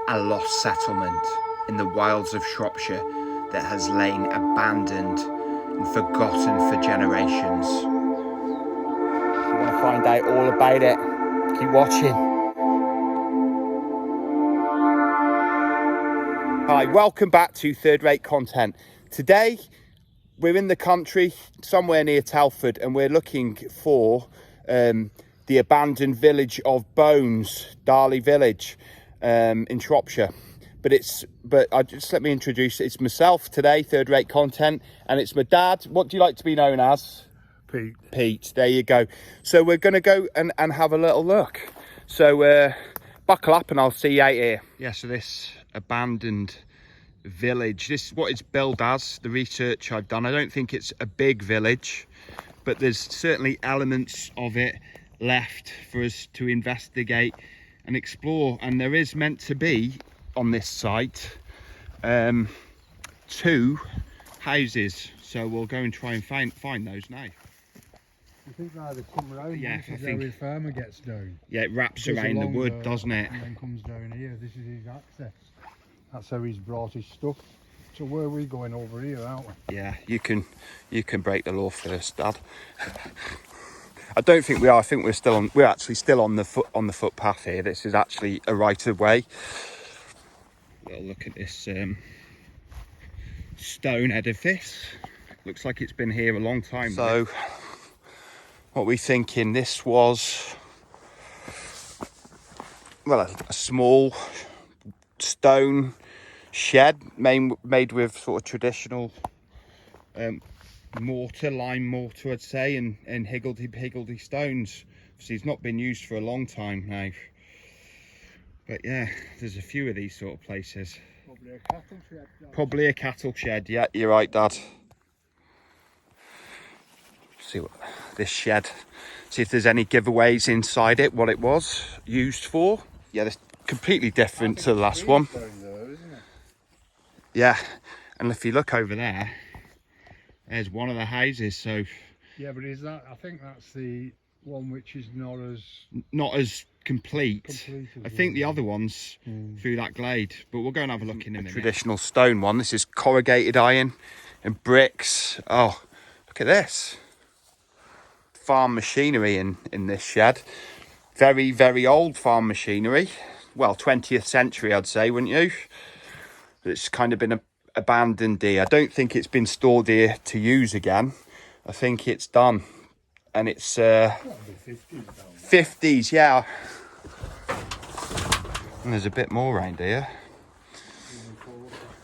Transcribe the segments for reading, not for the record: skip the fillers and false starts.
A lost settlement in the wilds of Shropshire that has lain abandoned and forgotten for generations. If you want to find out all about it, keep watching. Hi, welcome back to Third Rate Content. Today we're in the country somewhere near Telford and we're looking for the abandoned village of Bones, Darley village in Shropshire. But let me introduce, it's myself today, Third Rate Content, and it's my dad. What do you like to be known as? Pete. Pete, there you go. So we're going to go and have a little look. So buckle up and I'll see you out here. Yeah, so this abandoned village, this is what it's billed as, the research I've done. I don't think it's a big village, but there's certainly elements of it left for us to investigate and explore. And there is meant to be on this site 2 houses, so we'll go and try and find those now. I think they come around. Yeah, this is how his farmer gets down. Yeah, it wraps around the wood, doesn't it? And then comes down here. This is his access. That's how he's brought his stuff. So where are we going? Over here, aren't we? Yeah, you can break the law first, Dad. I don't think we are. I think we're actually still on the footpath here. This is actually a right of way. Well, look at this stone edifice. Looks like it's been here a long time. So, what we thinking? This was, well, a small stone shed made with sort of traditional mortar, lime mortar, I'd say, and higgledy stones. Obviously, it's not been used for a long time now. But yeah, there's a few of these sort of places. Probably a cattle shed. Probably a cattle shed. Yeah, you're right, Dad. See what this shed. See if there's any giveaways inside it. What it was used for. Yeah, it's completely different to the last one. There, isn't it? Yeah, and if you look over there, there's one of the houses. So yeah, but is that? I think that's the one which is not as complete. I think the other one's through that glade, but we'll go and have a look in a minute. Traditional stone one. This is corrugated iron and bricks. Oh, look at this. Farm machinery in this shed. Very, very old farm machinery. Well, 20th century, I'd say, wouldn't you? It's kind of been abandoned here. I don't think it's been stored here to use again. I think it's done. And it's 50s, yeah. And there's a bit more around here.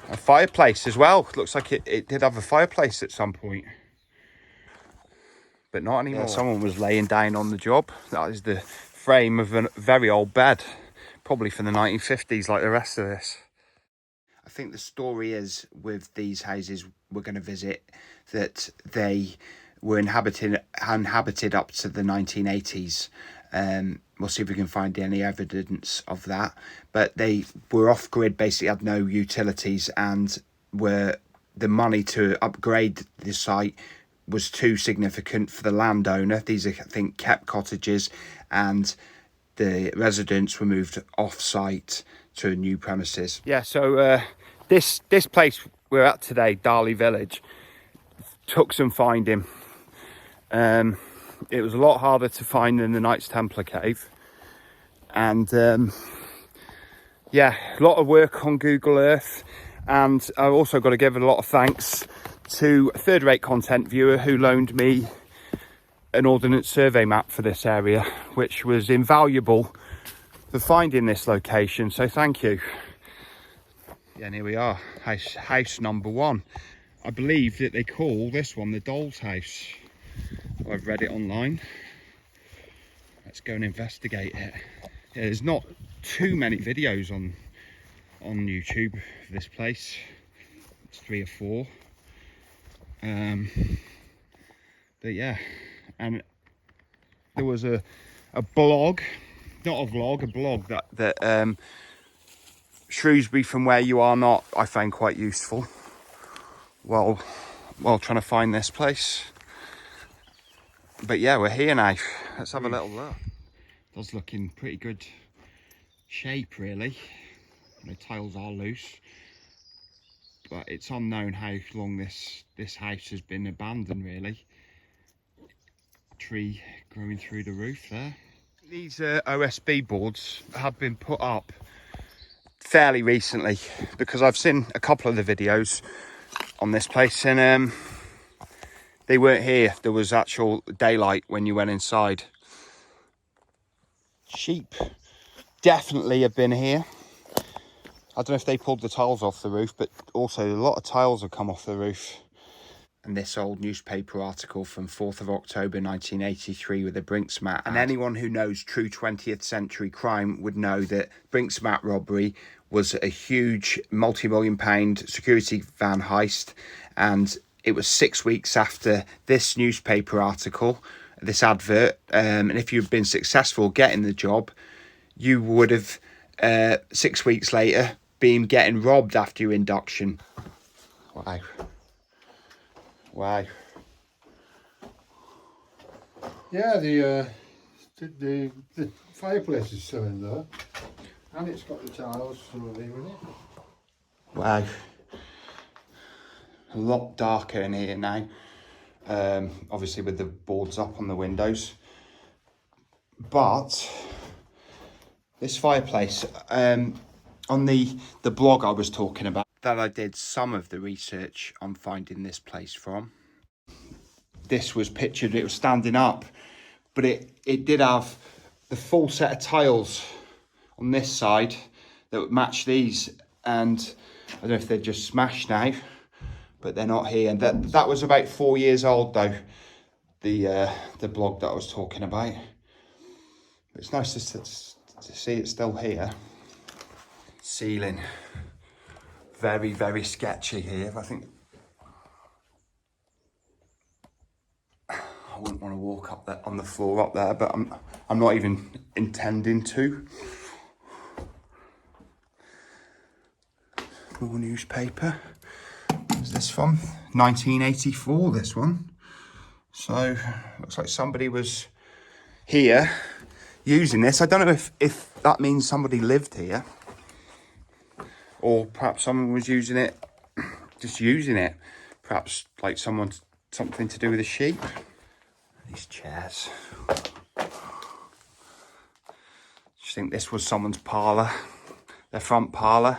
A fireplace as well. Looks like it did have a fireplace at some point. But not anymore. Yeah, someone was laying down on the job. That is the frame of a very old bed. Probably from the 1950s, like the rest of this. I think the story is with these houses we're going to visit that they were inhabited up to the 1980s. We'll see if we can find any evidence of that. But they were off grid, basically had no utilities, and the money to upgrade the site was too significant for the landowner. These are, I think, kept cottages, and the residents were moved off-site to new premises. Yeah, so this place we're at today, Darley Village, took some finding. It was a lot harder to find than the Knights Templar cave. And yeah, a lot of work on Google Earth. And I've also got to give a lot of thanks to a Third Rate Content viewer who loaned me an Ordnance Survey map for this area, which was invaluable for finding this location, so thank you. Yeah, and here we are, house number 1. I believe that they call this one the Doll's House. I've read it online. Let's go and investigate it. Yeah, there's not too many videos on YouTube for this place. It's 3 or 4. But yeah, and there was a blog, not a vlog, a blog that Shrewsbury from where you are not, I found quite useful while trying to find this place. But yeah, we're here now. Let's have a little look. It does look in pretty good shape, really. The tiles are loose, but it's unknown how long this house has been abandoned, really. Tree growing through the roof there. These OSB boards have been put up fairly recently, because I've seen a couple of the videos on this place, and they weren't here. There was actual daylight when you went inside. Sheep definitely have been here. I don't know if they pulled the tiles off the roof, but also a lot of tiles have come off the roof. And this old newspaper article from 4th of October 1983 with a Brinks-Mat. And anyone who knows true 20th century crime would know that Brinks-Mat robbery was a huge multi-million pound security van heist. And it was 6 weeks after this newspaper article, this advert. And if you'd been successful getting the job, you would have 6 weeks later been getting robbed after your induction. Wow. Wow. Yeah, the fireplace is still in there, and it's got the tiles from there in it. Wow. A lot darker in here now. Obviously with the boards up on the windows. But this fireplace, on the blog I was talking about, that I did some of the research on finding this place from, this was pictured, it was standing up, but it did have the full set of tiles on this side that would match these, and I don't know if they're just smashed now, but they're not here. And that was about 4 years old though, the blog that I was talking about. It's nice to see it's still here. Ceiling, very, very sketchy here. I think I wouldn't want to walk up there on the floor up there, but I'm not even intending to. More newspaper. Where's this from? 1984, this one. So looks like somebody was here using this. I don't know if that means somebody lived here, or perhaps someone was using it, just using it. Perhaps like something to do with the sheep. These chairs. Just think this was someone's parlour, their front parlour.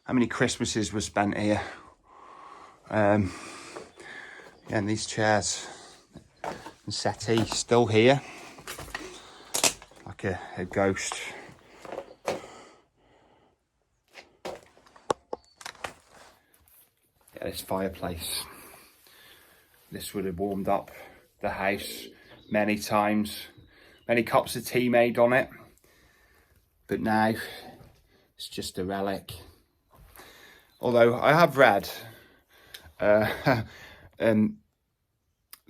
How many Christmases were spent here? Yeah, and these chairs and settee still here, like a ghost. Yeah, this fireplace. This would have warmed up the house many times. Many cups of tea made on it. But now it's just a relic. Although I have read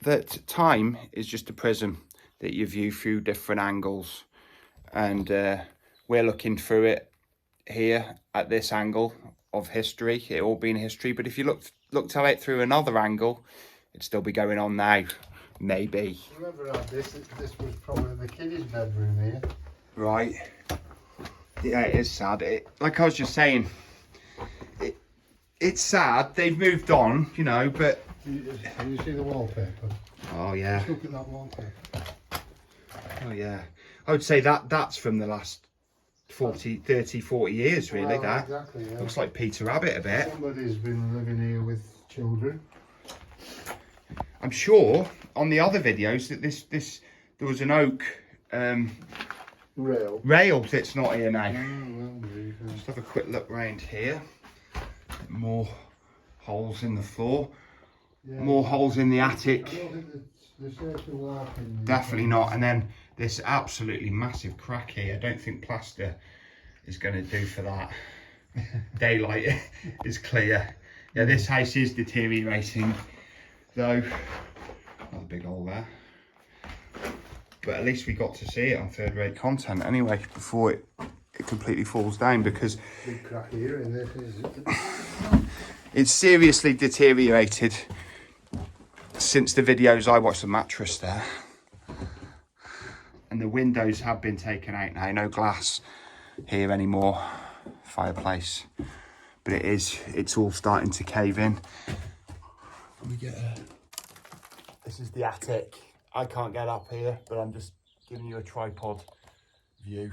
that time is just a prism that you view through different angles, and we're looking through it here at this angle of history, it all being history. But if you looked at it through another angle, it'd still be going on now, maybe. Whoever had this was probably the kiddies' bedroom here. Right. Yeah, it is sad. Like I was just saying, it's sad. They've moved on, you know, but... Can you see the wallpaper? Oh, yeah. Just look at that wallpaper. Oh, yeah. I would say that's from the last 30, 40 years, really, Well, that. exactly, yeah. Looks like Peter Rabbit a bit. Somebody's been living here with children. I'm sure on the other videos that there was an oak rail that's not here now. Just have a quick look round here. More holes in the floor. Yeah. More holes in the attic. I don't think there's safe to walk in. Definitely not. And then this absolutely massive crack here. I don't think plaster is going to do for that. Daylight is clear. Yeah, this house is deteriorating, though. Another big hole there. But at least we got to see it on third-rate content anyway, before it completely falls down, because big crack here in this is it's seriously deteriorated since the videos I watched. The mattress there, and the windows have been taken out now. No glass here anymore fireplace. But it's all starting to cave in. This is the attic. I can't get up here, but I'm just giving you a tripod view.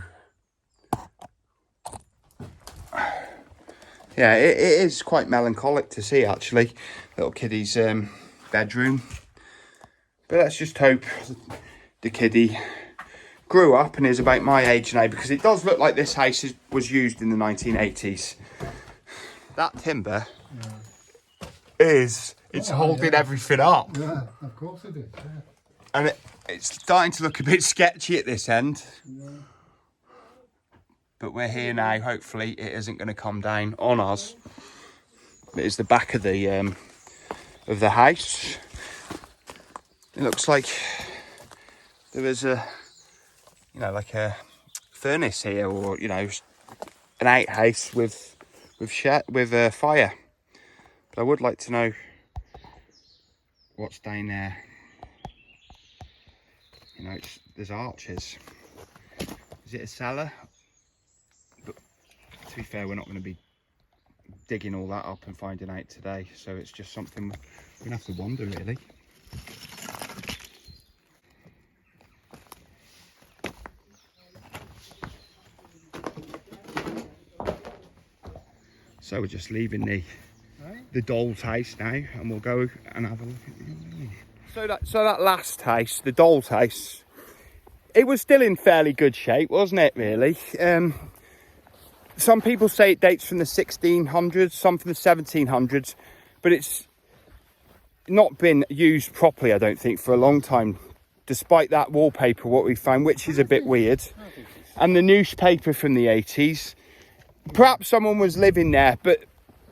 Yeah, it is quite melancholic to see, actually. Little kiddie's bedroom. But let's just hope the kiddie grew up and is about my age now, because it does look like this house was used in the 1980s. That timber it's holding everything up. Yeah, of course it is. Yeah. And it's starting to look a bit sketchy at this end. Yeah. But we're here now. Hopefully it isn't going to come down on us. It is the back of the house. It looks like there was like a furnace here, or an outhouse with fire. But I would like to know what's down there. There's arches. Is it a cellar? But to be fair, we're not going to be digging all that up and finding out today, so it's just something we're going to have to wonder, really. So we're just leaving the doll's house now, and we'll go and have a look at the building. So that last house, the doll's house, it was still in fairly good shape, wasn't it, really? Some people say it dates from the 1600s, some from the 1700s, but it's not been used properly, I don't think, for a long time, despite that wallpaper, what we found, which is a bit weird. And the newspaper from the 80s. Perhaps someone was living there, but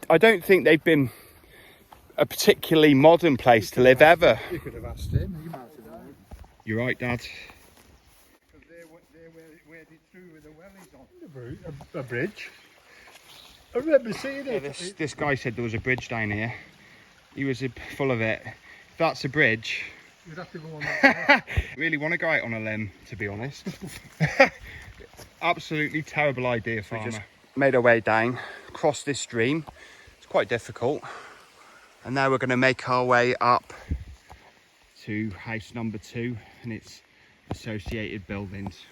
I don't think they've been a particularly modern place to live ever. You could have asked him. He might have known. You're right, Dad. Because they where it through with the wellies on. A bridge. I remember seeing it. Yeah, this guy said there was a bridge down here. He was full of it. If that's a bridge, you'd have to go on that. Really want to go out on a limb, to be honest. Absolutely terrible idea, farmer. We just made our way down, across this stream. It's quite difficult. And now we're going to make our way up to house number 2 and its associated buildings.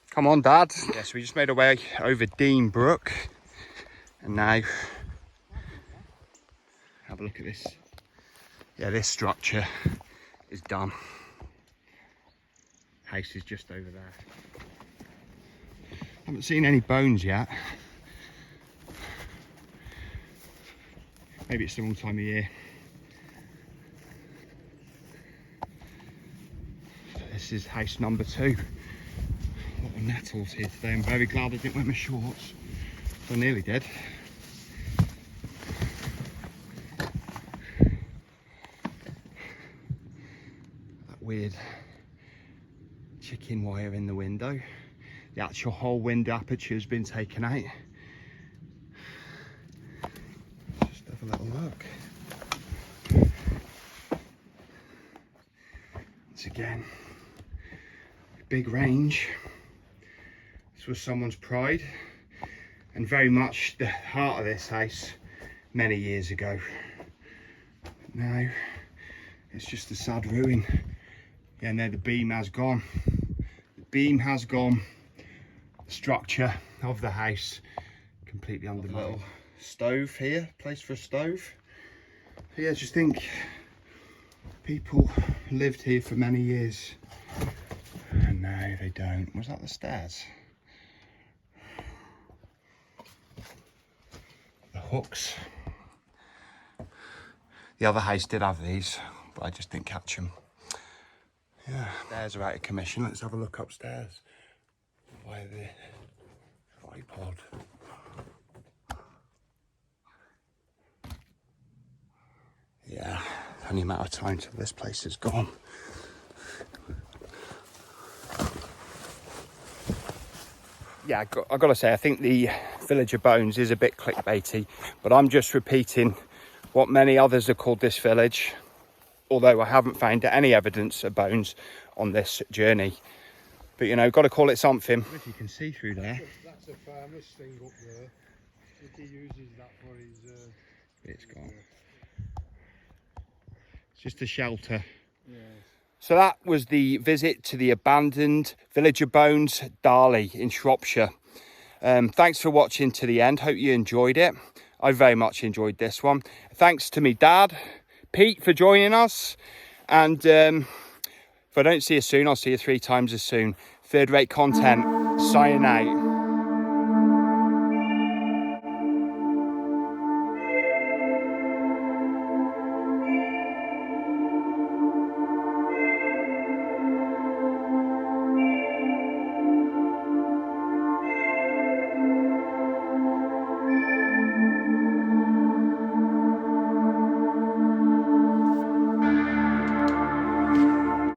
Come on, Dad. Yes, we just made our way over Dean Brook. And now, have a look at this. Yeah, this structure is done. House is just over there. Haven't seen any bones yet. Maybe it's the wrong time of year. This is house number 2. A lot of nettles here today. I'm very glad I didn't wear my shorts. I nearly did. That weird chicken wire in the window. The actual whole window aperture has been taken out. Just have a little look. Once again, big range. This was someone's pride, and very much the heart of this house many years ago. But now it's just a sad ruin. Yeah, now the beam has gone. The beam has gone. The structure of the house completely undermined. Little stove here, place for a stove. So yeah, just think people lived here for many years, and now they don't. Was that the stairs? The hooks. The other house did have these, but I just didn't catch them. Yeah, stairs are out of commission. Let's have a look upstairs. By the tripod. Yeah, only a matter of time till this place is gone. Yeah, I've got to say, I think the Village of Bones is a bit clickbaity, but I'm just repeating what many others have called this village, although I haven't found any evidence of bones on this journey. But, you know, got to call it something. If you can see through there. That's a farmer's thing up there. He uses that for his... It's gone. It's just a shelter. Yes. So that was the visit to the abandoned Village of Bones, Darley in Shropshire. Thanks for watching to the end. Hope you enjoyed it. I very much enjoyed this one. Thanks to me dad, Pete, for joining us. And if I don't see you soon, I'll see you 3 times as soon. Third rate content, signing out.